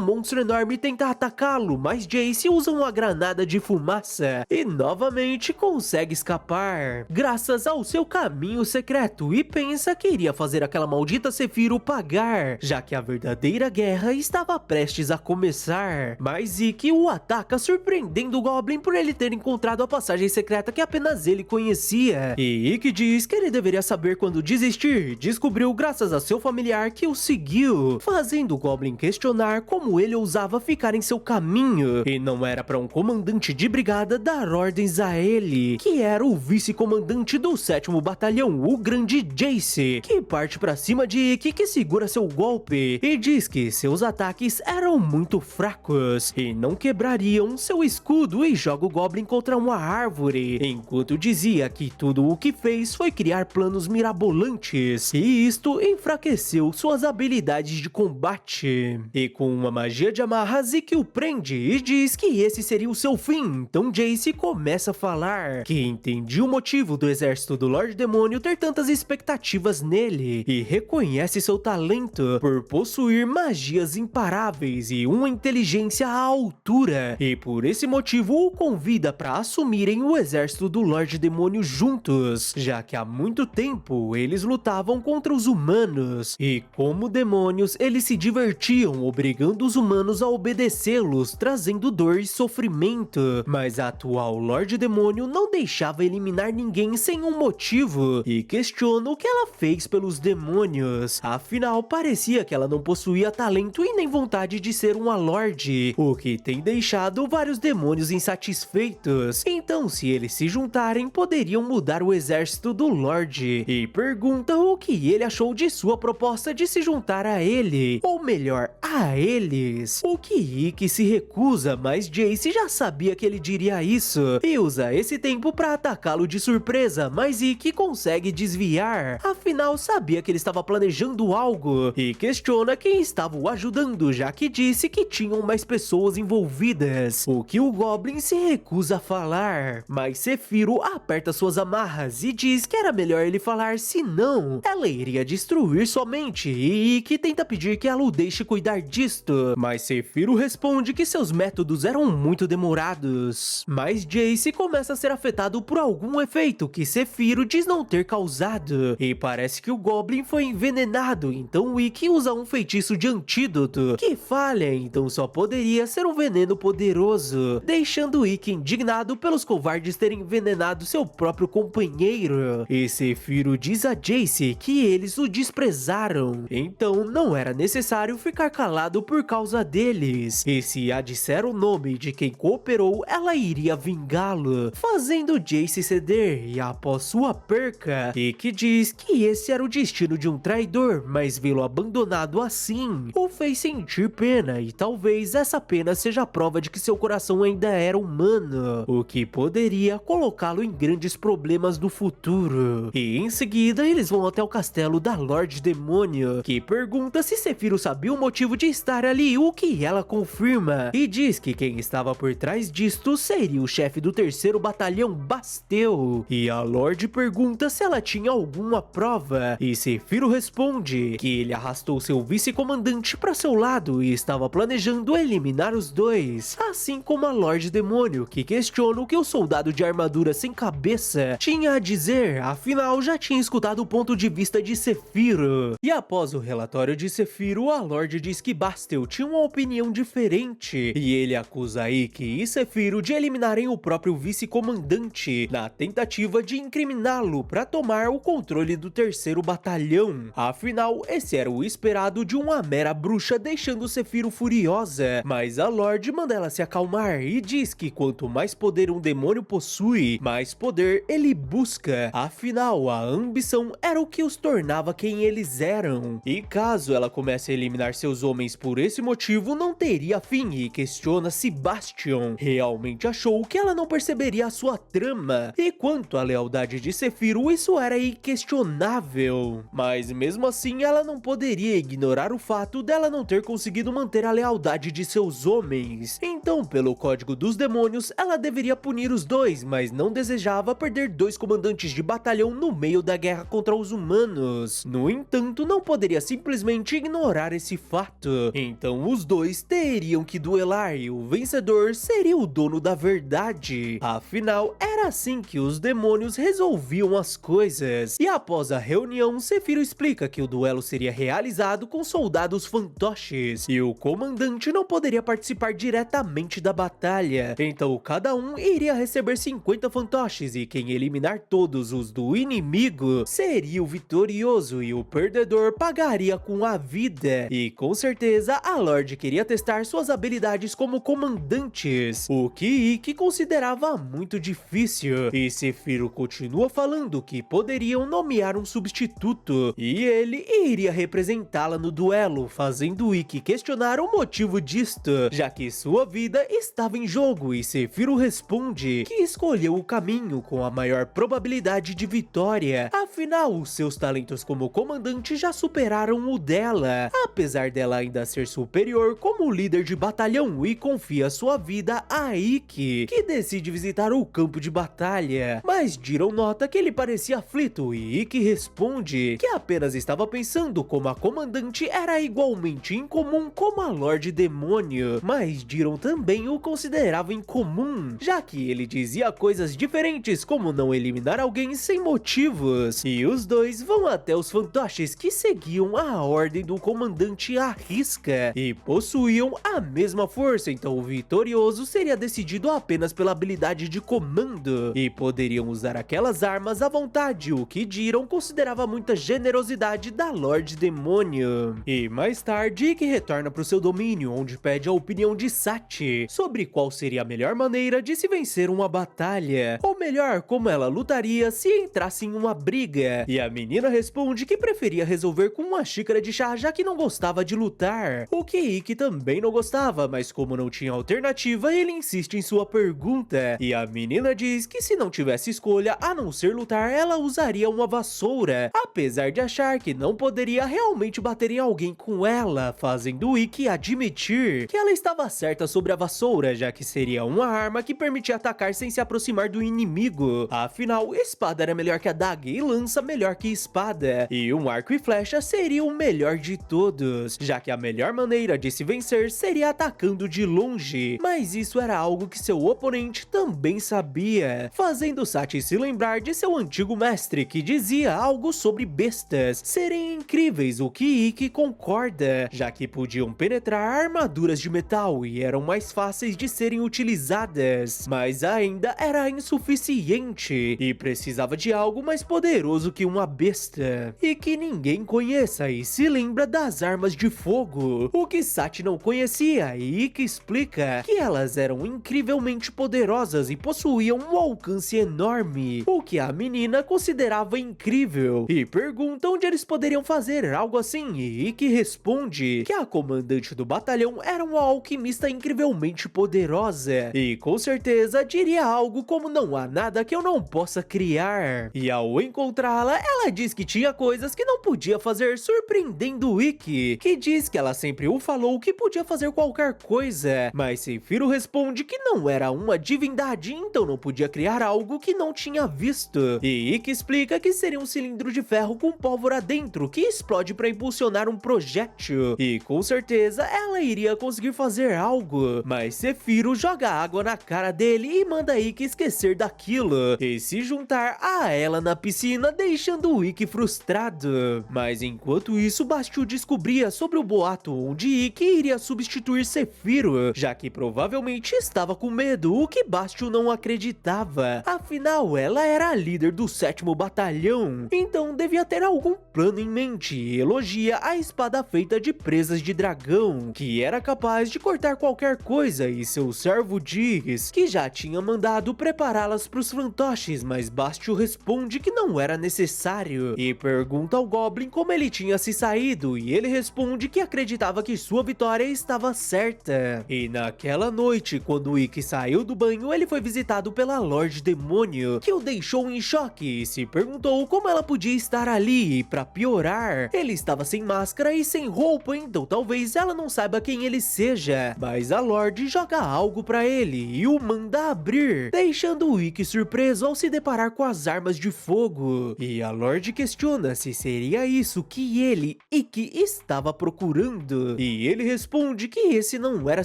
monstro enorme tenta atacá-lo, mas Jayce usa uma granada de fumaça e novamente consegue escapar, graças ao seu caminho secreto, e pensa que iria fazer aquela maldita Sephiroth pagar, já que a verdadeira guerra estava prestes a começar. Mas Ikki o ataca, surpreendendo o Goblin por ele ter encontrado a passagem secreta que apenas ele conhecia. E Ikki diz que ele deveria saber quando desistir, descobriu graças a seu familiar que o seguiu, fazendo o Goblin questionar como ele ousava ficar em seu caminho, e não era para um comandante de brigada dar ordens a ele, que era o vice-comandante do 7º Batalhão, o grande Jayce, que parte para cima de Ikki, que segura seu golpe e diz que seus ataques eram muito fracos e não quebrariam seu escudo, e joga o Goblin contra uma árvore, enquanto dizia que tudo o que fez foi criar planos mirabolantes e isto enfraqueceu suas habilidades de combate. E com uma magia de amarras, Ikki o prende e diz que esse seria o seu fim. Então Jayce começa a falar que entendia o motivo do exército do Lorde Demônio ter tantas expectativas nele e reconhece seu talento por possuir magias imparáveis e uma inteligência à altura, e por esse motivo o convida para assumirem o exército do Lorde Demônio juntos, já que há muito tempo eles lutavam contra os humanos e, como demônios, eles se divertiam obrigando os humanos a obedecê-los, trazendo dor e sofrimento. Mas a atual Lorde Demônio não deixava eliminar ninguém sem um motivo e questiona o que ela fez pelos demônios. Afinal, parecia que ela não possuía talento e nem vontade de ser uma Lorde, o que tem deixado vários demônios insatisfeitos. Então, se eles se juntarem, poderiam mudar o exército do Lorde, e pergunta o que ele achou de sua proposta de se juntar a ele, ou melhor, a eles. O que Ikki se recusa, mas Jayce já sabia que ele diria isso e usa esse tempo para atacá-lo de surpresa, mas Ikki consegue desviar, afinal sabia que ele estava planejando algo e questiona quem estava o ajudando, já que disse que tinham mais pessoas envolvidas, o que o Goblin se recusa a falar. Mas Sephiroth aperta suas amarras e diz que era melhor ele falar, senão ela iria destruir sua mente, e Ikki tenta pedir que ela o deixe cuidar disto, mas Sephiroth responde que seus métodos eram muito demorados. Mas Jayce começa a ser afetado por algum efeito que Sephiroth diz não ter causado, e parece que o Goblin foi envenenado, então Ikki usa um feitiço de antídoto que falha, então só poderia ser um veneno poderoso, deixando Ikki indignado pelos covardes terem envenenado seu próprio companheiro. E Sephiroth diz a Jayce que eles o desprezaram, então não era necessário ficar calado por causa deles, e se a disser o nome de quem cooperou, ela iria vingá-lo, fazendo Jayce ceder. E após sua perca, Ikki diz que esse era o destino de um traidor, mas vê-lo abandonado assim o fez sentir pena, e talvez essa pena seja a prova de que seu coração ainda era humano, o que poderia colocá-lo em grandes problemas no futuro. E em seguida eles vão até o castelo da Lorde Demônio, que pergunta se Sephiroth sabia o motivo de estar ali, o que ela confirma, e diz que quem estava por trás disto seria o chefe do 3º Batalhão, Basteu. E a Lorde pergunta se ela tinha alguma prova, e Sephiroth responde que ele arrastou seu vice-comandante para seu lado e estava planejando eliminar os dois, assim como a Lorde Demônio, que questiona o que o soldado de armadura sem cabeça tinha a dizer, afinal já tinha escutado o ponto de vista de Sephiroth. E após o relatório de Sephiroth, a Lorde diz que Bastel tinha uma opinião diferente, e ele acusa Ikki e Sephiroth de eliminarem o próprio vice-comandante, na tentativa de incriminá-lo para tomar o controle do terceiro batalhão. Afinal, esse era o esperado de uma mera bruxa, deixando Sephiroth furiosa, mas a Lorde manda ela se acalmar e diz que quanto mais poder um demônio possui, mais poder ele busca. Afinal, a ambição era o que os tornava quem eles eram. E caso ela comece a eliminar seus homens por esse motivo, não teria fim, e questiona se Bastion realmente achou que ela não perceberia a sua trama. E quanto à lealdade de Sephiroth, isso era inquestionável. Mas mesmo assim, ela não poderia ignorar o fato dela não ter conseguido manter a lealdade de seus homens. Então, pelo código dos demônios, ela deveria punir os dois, mas não desejava perder dois comandantes de batalhão no meio da guerra contra os humanos. No entanto, não poderia simplesmente ignorar esse fato. Então os dois teriam que duelar e o vencedor seria o dono da verdade. Afinal, era assim que os demônios resolviam as coisas. E após a reunião, Sephiroth explica que o duelo seria realizado com soldados fantoches e o comandante não poderia participar diretamente da batalha. Então cada um iria receber 50 fantoches e quem eliminar todos os do inimigo seria o vitorioso e o perdedor pagaria com a vida. E com certeza a Lorde queria testar suas habilidades como comandantes, o que Ikki considerava muito difícil. E Sephiroth continua falando que poderiam nomear um substituto e ele iria representá-la no duelo, fazendo Ikki questionar o motivo disto, já que sua vida estava em jogo, e Sephiroth responde que escolheu o caminho com a maior probabilidade de vitória, afinal os seus talentos como comandante já superaram o dela, apesar dela ainda ser superior como líder de batalhão, e confia sua vida a Ikki, que decide visitar o campo de batalha. Mas Jiren nota que ele parecia aflito e Ikki responde que apenas estava pensando como a comandante era igualmente incomum como a Lorde Demônio, mas Jiren também o considerava incomum, já que ele dizia coisas diferentes como não eliminar alguém sem motivos. E os dois vão até os fantoches que seguiam a ordem do comandante à risca e possuíam a mesma força, então o vitorioso seria decidido apenas pela habilidade de comando e poderiam usar aquelas armas à vontade, o que Jiren considerava muita generosidade da Lorde Demônio. E mais tarde, Ikki retorna para o seu domínio, onde pede a opinião de Sachi sobre qual seria a melhor maneira de se vencer uma batalha, ou melhor, como ela lutaria se entrasse em uma briga. E a menina responde que preferia resolver com uma xícara de chá, já que não gostava de lutar, o que Ikki também não gostava, mas como não tinha alternativa, ele insiste em sua pergunta, e a menina diz que se não tivesse escolha a não ser lutar, ela usaria uma vassoura, apesar de achar que não poderia realmente bater em alguém com ela, fazendo Ikki admitir que ela estava certa sobre a vassoura, já que seria uma arma que permitia atacar sem se aproximar do inimigo. Afinal, espada era melhor que adaga e lança melhor que espada, e um arco e flecha seria o melhor de todos, já que a melhor maneira de se vencer seria atacando de longe. Mas isso era algo que seu oponente também sabia, fazendo Sachi se lembrar de seu antigo mestre, que dizia algo sobre bestas serem incríveis, o que Ikki concorda, já que podiam penetrar armaduras de metal e eram mais fáceis de serem utilizadas, mas ainda era insuficiente e precisava de algo mais poderoso que uma besta, e que ninguém conheça, e se lembra das armas de fogo, o que Sachi não conhecia, e Ikki explica que elas eram incrivelmente poderosas e possuíam um alcance enorme, o que a menina considerava incrível, e pergunta onde eles poderiam fazer algo assim, e Ikki responde que a comandante do batalhão era uma alquimista incrivelmente poderosa, e com certeza diria algo como não há nada que eu não possa criar, e ao encontrá-la, ela diz que tinha coisas que não podia fazer, surpreendendo Ikki, que diz que ela sempre o falou que podia fazer qualquer coisa, mas Sephiroth responde que não era uma divindade, então não podia criar algo que não tinha visto, e Ikki explica que seria um cilindro de ferro com pólvora dentro que explode explode para impulsionar um projétil, e com certeza ela iria conseguir fazer algo, mas Sephiroth joga água na cara dele e manda Ikki esquecer daquilo e se juntar a ela na piscina, deixando o Ikki frustrado. Mas enquanto isso, Bastil descobria sobre o boato onde Ikki iria substituir Sephiroth, já que provavelmente estava com medo, o que Bastil não acreditava. Afinal, ela era a líder do 7º Batalhão, então devia ter algum plano em mente, e elogia a espada feita de presas de dragão, que era capaz de cortar qualquer coisa, e seu servo diz que já tinha mandado prepará-las para os fantoches, mas Bastil responde que não era necessário, e pergunta ao Goblin como ele tinha se saído, e ele responde que acreditava que sua vitória estava certa. E naquela noite, quando Ikki saiu do banho, ele foi visitado pela Lorde Demônio, que o deixou em choque e se perguntou como ela podia estar ali, e pra piorar, ele estava sem máscara e sem roupa, então talvez ela não saiba quem ele seja, mas a Lorde joga algo pra ele e o manda abrir, deixando o Ikki surpreso ao se deparar com as armas de fogo, e a Lorde questiona se seria isso que ele, Ikki, estava procurando, e ele responde que esse não era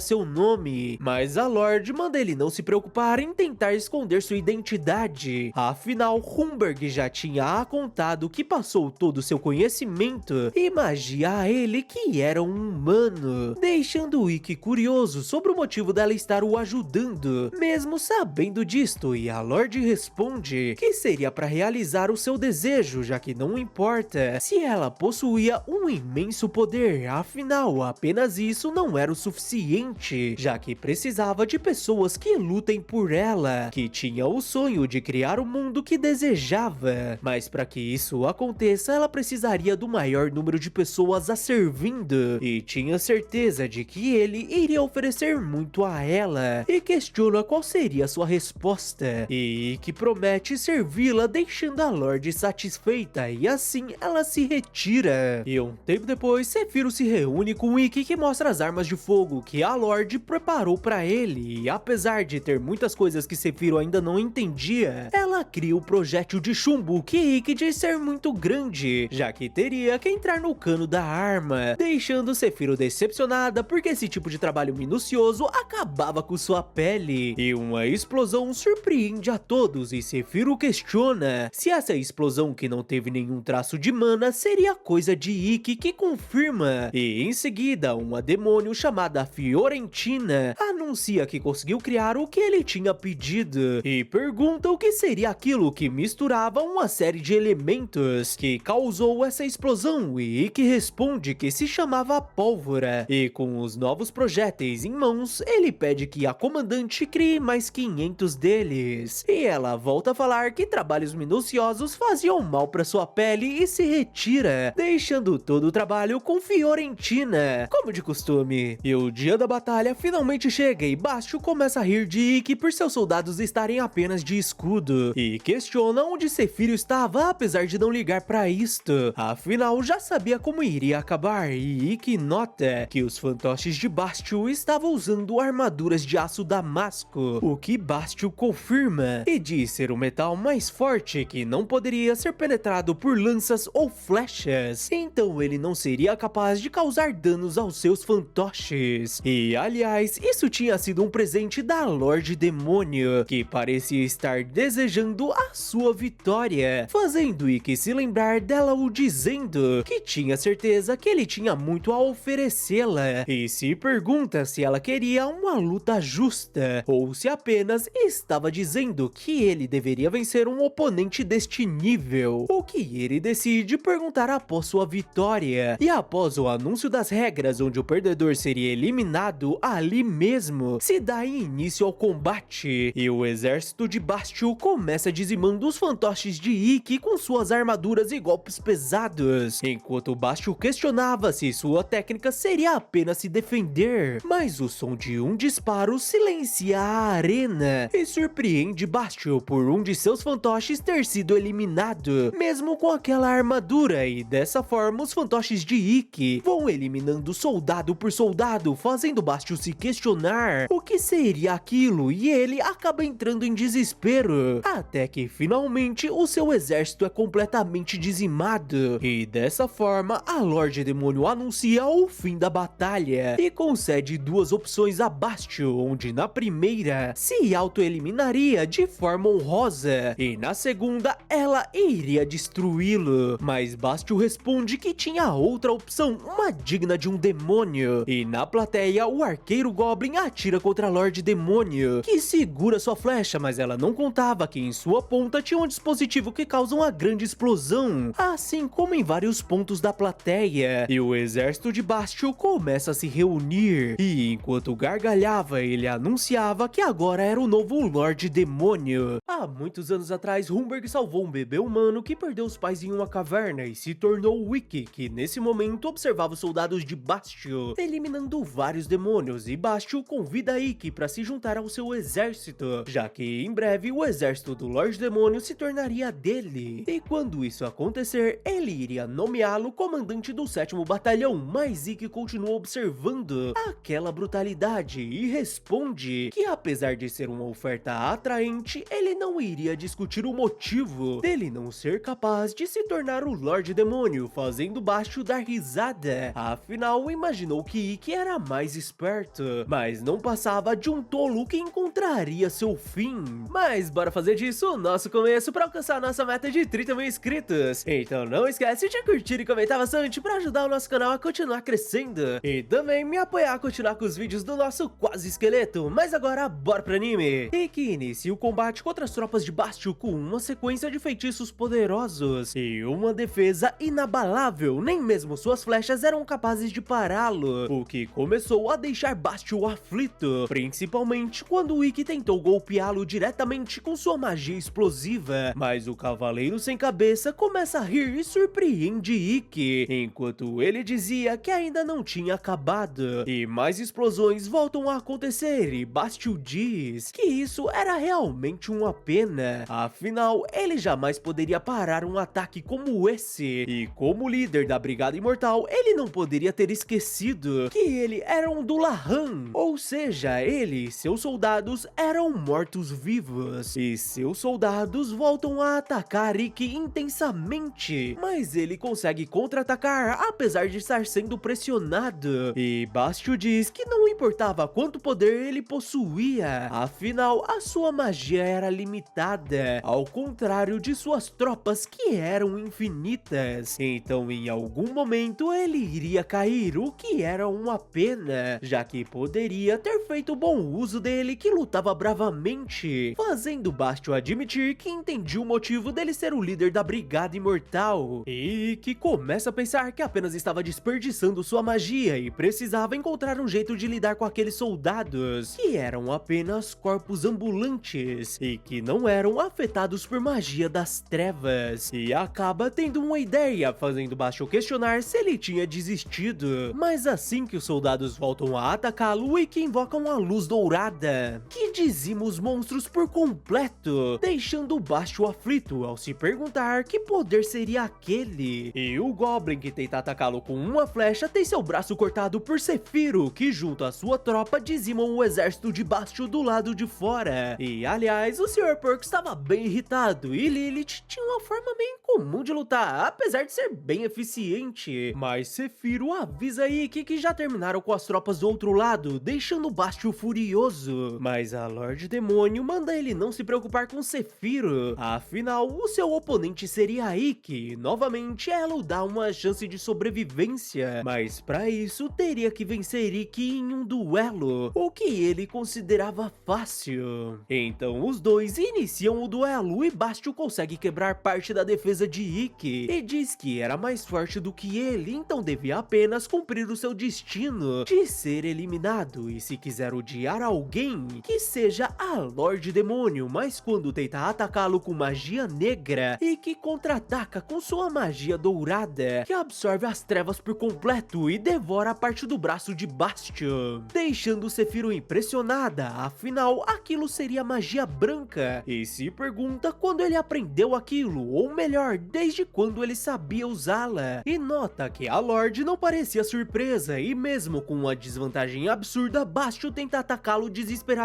seu nome, mas a Lorde manda ele não se preocupar em tentar esconder sua identidade, afinal Humberg já tinha a contado que passou todo o seu conhecimento e magia a ele que era um humano, deixando o Ikki curioso sobre o motivo dela estar o ajudando, mesmo sabendo disto, e a Lorde responde que seria para realizar o seu desejo, já que não importa se ela possuía um imenso poder, afinal apenas isso não era o suficiente, já que precisava de pessoas que lutem por ela, que tinha o sonho de criar o mundo que desejava, mas para que isso aconteça ela precisaria do maior número de pessoas a servindo, e tinha certeza de que ele iria oferecer muito a ela, e questiona qual seria sua resposta, e que promete servi-la, deixando a Lorde satisfeita, e assim ela se retira. E um tempo depois, Sephiroth se reúne com Ikki, que mostra as armas de fogo que a Lorde preparou para ele, e apesar de ter muitas coisas que Sephiroth ainda não entendia, ela cria o projétil de chumbo que Ikki diz ser muito grande, já que teria que entrar no cano da arma, deixando Sephiroth decepcionada porque esse tipo de trabalho minucioso acabava com sua pele, e uma explosão surpreende a todos, e Sephiroth questiona se essa explosão que não teve nenhum traço de mana seria coisa de Ikki, que confirma, e em seguida uma demônio chamada Fiorentina anuncia que conseguiu criar o que ele tinha pedido, e pergunta o que seria aquilo que misturava uma série de elementos que causou essa explosão, e Ikki responde que se chamava pólvora, e com os novos projéteis em mãos, ele pede que a comandante crie mais 500 deles, e ela volta a falar que trabalhos minuciosos faziam mal para sua pele e se retira, deixando todo o trabalho com Fiorentina, como de costume. E o dia da batalha finalmente chega e Bastil começa a rir de Ikki por seus soldados estarem apenas de escudo, e questiona onde Sephiroth estava, apesar de não ligar para isto, afinal já sabia como iria acabar, e Ikki nota que os fantoches de Bastil estavam usando armaduras de aço damasco, o que Bastil confirma, e diz ser o metal mais forte que não poderia ser penetrado por lanças ou flechas, então ele não seria capaz de causar danos aos seus fantoches. E aliás, isso tinha sido um presente da Lorde Demônio, que parecia estar desejando a sua vitória, fazendo Ikki se lembrar dela o dizendo que tinha certeza que ele tinha muito a oferecê-la, e se pergunta se ela queria uma luta justa, ou se apenas estava dizendo que ele deveria vencer um oponente deste nível, o que ele decide perguntar após sua vitória, e após o anúncio das regras onde o perdedor seria eliminado, ali mesmo se dá início ao combate, e o exército de Bastil começa dizimando os fantoches de Ikki com suas armaduras e golpes pesados, enquanto Bastil questionava se sua técnica seria apenas se defender, mas o som de um disparo silencia a arena e surpreende Bastil por um de seus fantoches ter sido eliminado, mesmo com aquela armadura, e dessa forma os fantoches de Ikki vão eliminando soldado por soldado, fazendo Bastil se questionar o que seria aquilo, e ele acaba entrando em desespero, até que finalmente o seu exército é completamente dizimado, e dessa Dessa forma, a Lorde Demônio anuncia o fim da batalha e concede duas opções a Bastio, onde na primeira se auto-eliminaria de forma honrosa e na segunda ela iria destruí-lo, mas Bastio responde que tinha outra opção, uma digna de um demônio, e na plateia o arqueiro Goblin atira contra a Lorde Demônio, que segura sua flecha, mas ela não contava que em sua ponta tinha um dispositivo que causa uma grande explosão, assim como em vários pontos da plateia, e o exército de Bastio começa a se reunir, e enquanto gargalhava ele anunciava que agora era o novo Lorde Demônio. Há muitos anos atrás, Humberg salvou um bebê humano que perdeu os pais em uma caverna e se tornou Wiki, que nesse momento observava os soldados de Bastio, eliminando vários demônios, e Bastio convida Ikki para se juntar ao seu exército, já que em breve o exército do Lorde Demônio se tornaria dele. E quando isso acontecer, ele iria nomeá-lo comandante do 7º Batalhão, mas Ikki continua observando aquela brutalidade e responde que apesar de ser uma oferta atraente, ele não iria discutir o motivo dele não ser capaz de se tornar o Lorde Demônio, fazendo Bastio dar risada. Afinal, imaginou que Ikki era mais esperto, mas não passava de um tolo que encontraria seu fim. Mas bora fazer disso o nosso começo para alcançar nossa meta de 30 mil inscritos. Então não esquece de curtir e comentar bastante para ajudar o nosso canal a continuar crescendo e também me apoiar a continuar com os vídeos do nosso quase esqueleto. Mas agora bora pro anime. Ikki inicia o combate contra as tropas de Bastio com uma sequência de feitiços poderosos e uma defesa inabalável, nem mesmo suas flechas eram capazes de pará-lo, o que começou a deixar Bastio aflito, principalmente quando Ikki tentou golpeá-lo diretamente com sua magia explosiva, mas o Cavaleiro Sem Cabeça começa a rir e surpreende Ikki, enquanto ele dizia que ainda não tinha acabado, e mais explosões voltam a acontecer, e Bastio diz que isso era realmente uma pena, afinal ele jamais poderia parar um ataque como esse, e como líder da Brigada Imortal, ele não poderia ter esquecido que ele era um Dullahan, ou seja, ele e seus soldados eram mortos-vivos, e seus soldados voltam a atacar Ikki intensamente, mas ele consegue contra-atacar apesar de estar sendo pressionado, e Bastio diz que não importava quanto poder ele possuía, afinal a sua magia era limitada, ao contrário de suas tropas que eram infinitas, então em algum momento ele iria cair, o que era uma pena, já que poderia ter feito bom uso dele que lutava bravamente, fazendo Bastio admitir que entendia o motivo dele ser o líder da Brigada Imortal, e que começa a pensar que apenas estava desperdiçando sua magia e precisava encontrar um jeito de lidar com aqueles soldados, que eram apenas corpos ambulantes, e que não eram afetados por magia das trevas, e acaba tendo uma ideia, fazendo Bastio questionar se ele tinha desistido, mas assim que os soldados voltam a atacá-lo, Ikki invoca uma luz dourada, que dizima os monstros por completo, deixando Bastio aflito ao se perguntar que poder seria aquele, e o Goblin que tenta atacá-lo com uma flecha tem seu braço cortado por Zephyro, que junto à sua tropa dizimam o exército de Bastio do lado de fora, e aliás o Sr. Porco estava bem irritado, e Lilith tinha uma forma meio incomum de lutar, apesar de ser bem eficiente, mas Zephyro avisa Ikki que já terminaram com as tropas do outro lado, deixando Bastio furioso, mas a Lorde Demônio manda ele não se preocupar com Zephyro, afinal o seu oponente seria Ikki, e novamente ela o dá uma chance de sobrevivência, mas para isso teria que vencer Ikki em um duelo, o que ele considerava fácil. Então os dois iniciam o duelo e Bastio consegue quebrar parte da defesa de Ikki e diz que era mais forte do que ele, então devia apenas cumprir o seu destino de ser eliminado, e se quiser odiar alguém, que seja a Lorde Demônio, mas quando tenta atacá-lo com magia negra, Ikki contra-ataca com sua magia dourada, que absorve as trevas por completo e devora a parte do braço de Bastio, deixando Zephyro impressionada, afinal aquilo seria magia branca, e se pergunta quando ele aprendeu aquilo, ou melhor, desde quando ele sabia usá-la, e nota que a Lorde não parecia surpresa, e mesmo com uma desvantagem absurda, Bastio tenta atacá-lo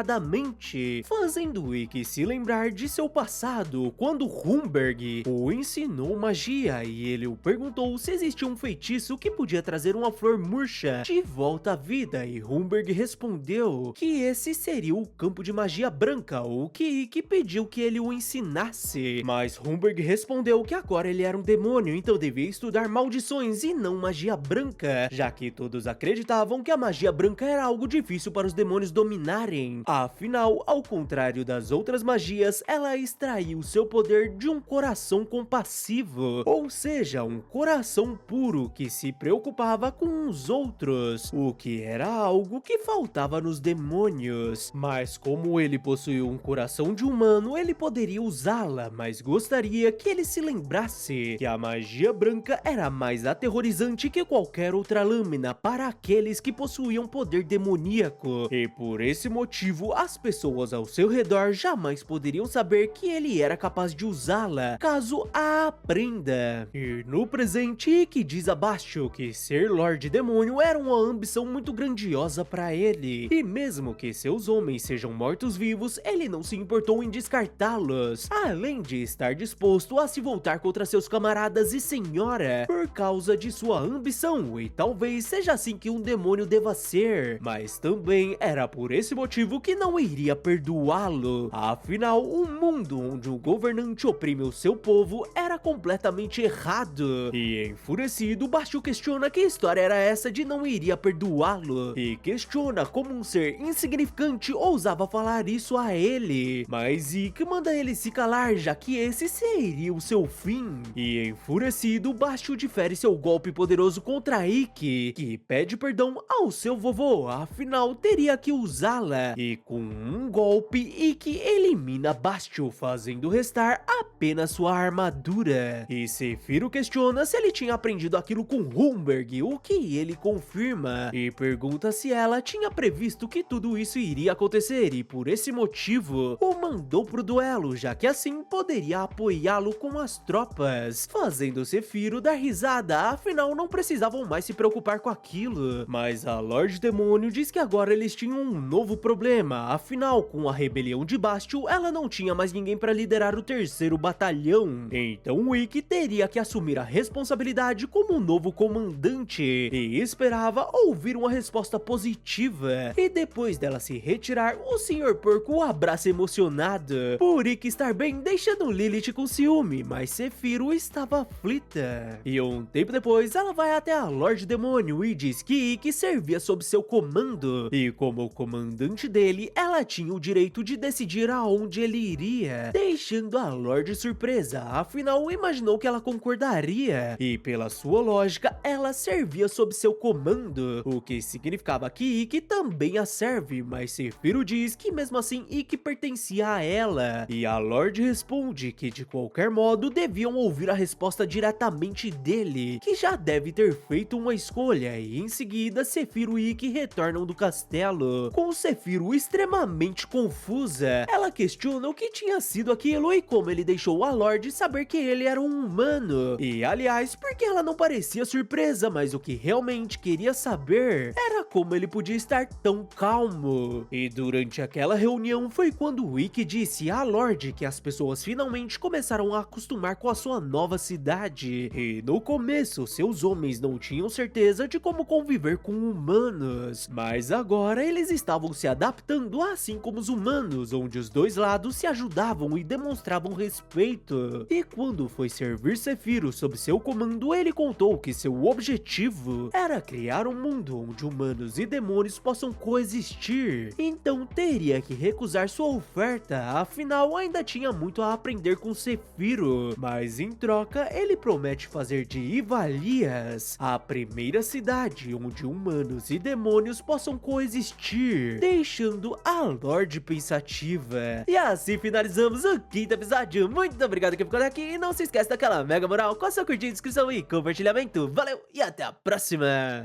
desesperadamente, fazendo Ikki se lembrar de seu passado, quando Humberg o ensinou magia, e ele o perguntou se existia um feitiço que podia trazer uma flor murcha de volta à vida, e Humberg respondeu que esse seria o campo de magia branca, o que Ikki pediu que ele o ensinasse. Mas Humberg respondeu que agora ele era um demônio, então devia estudar maldições e não magia branca, já que todos acreditavam que a magia branca era algo difícil para os demônios dominarem. Afinal, ao contrário das outras magias, ela extraiu seu poder de um coração compassivo, ou seja, um coração puro que se preocupava com os outros, o que era algo que faltava nos demônios. Mas como ele possuía um coração de humano, ele poderia usá-la, mas gostaria que ele se lembrasse que a magia branca era mais aterrorizante que qualquer outra lâmina para aqueles que possuíam poder demoníaco, e por esse motivo as pessoas ao seu redor jamais poderiam saber que ele era capaz de usá-la, caso a aprenda. E no presente, Ikki diz a Bastio que ser Lorde Demônio era uma ambição muito grandiosa para ele, e mesmo que seus homens sejam mortos-vivos, ele não se importou em descartá-los, além de estar disposto a se voltar contra seus camaradas e senhora, por causa de sua ambição, e talvez seja assim que um demônio deva ser, mas também era por esse motivo que não iria perdoá-lo. Afinal, um mundo onde o governante oprime o seu povo era completamente errado, e enfurecido, Bastio questiona que história era essa de não iria perdoá-lo, e questiona como um ser insignificante ousava falar isso a ele, mas Ikki manda ele se calar, já que esse seria o seu fim. E enfurecido, Bastio difere seu golpe poderoso contra Ikki, que pede perdão ao seu vovô, afinal teria que usá-la, e com um golpe, Ikki elimina Bastio, fazendo restar apenas sua armadura. E Zefiro questiona se ele tinha aprendido aquilo com Humberg, o que ele confirma, e pergunta se ela tinha previsto que tudo isso iria acontecer, e por esse motivo o mandou pro duelo, já que assim poderia apoiá-lo com as tropas, fazendo Zefiro dar risada, afinal não precisavam mais se preocupar com aquilo. Mas a Lorde Demônio diz que agora eles tinham um novo problema, afinal com a rebelião de Bastio, ela não tinha mais ninguém para liderar o terceiro batalhão, então Ikki teria que assumir a responsabilidade como novo comandante, e esperava ouvir uma resposta positiva, e depois dela se retirar, o Sr. Porco o abraça emocionado por Ikki estar bem, deixando Lilith com ciúme, mas Zefiro estava aflita. E um tempo depois, ela vai até a Lorde Demônio e diz que Ikki servia sob seu comando, e como comandante dele, ela tinha o direito de decidir aonde ele iria, deixando a Lorde surpresa, afinal imaginou que ela concordaria, e pela sua lógica, ela servia sob seu comando, o que significava que Ikki também a serve, mas Zefiro diz que mesmo assim Ikki pertencia a ela, e a Lorde responde que de qualquer modo deviam ouvir a resposta diretamente dele, que já deve ter feito uma escolha, e em seguida Zefiro e Ikki retornam do castelo, com Zefiro extremamente confusa. Ela questiona o que tinha sido aquilo e como ele deixou a Lorde saber que ele era um humano, e aliás, porque ela não parecia surpresa, mas o que realmente queria saber era como ele podia estar tão calmo. E durante aquela reunião foi quando Ikki disse à Lorde que as pessoas finalmente começaram a acostumar com a sua nova cidade, e no começo seus homens não tinham certeza de como conviver com humanos, mas agora eles estavam se adaptando, assim como os humanos, onde os dois lados se ajudavam e demonstravam respeito. E quando foi servir Zefiro sob seu comando, ele contou que seu objetivo era criar um mundo onde humanos e demônios possam coexistir, então teria que recusar sua oferta, afinal ainda tinha muito a aprender com Zefiro, mas em troca ele promete fazer de Ivalias a primeira cidade onde humanos e demônios possam coexistir, deixando a Lorde pensativa. E assim finalizamos o quinto episódio. Muito obrigado que ficou aqui, e não se esquece daquela mega moral com a sua curtida, inscrição e compartilhamento. Valeu e até a próxima!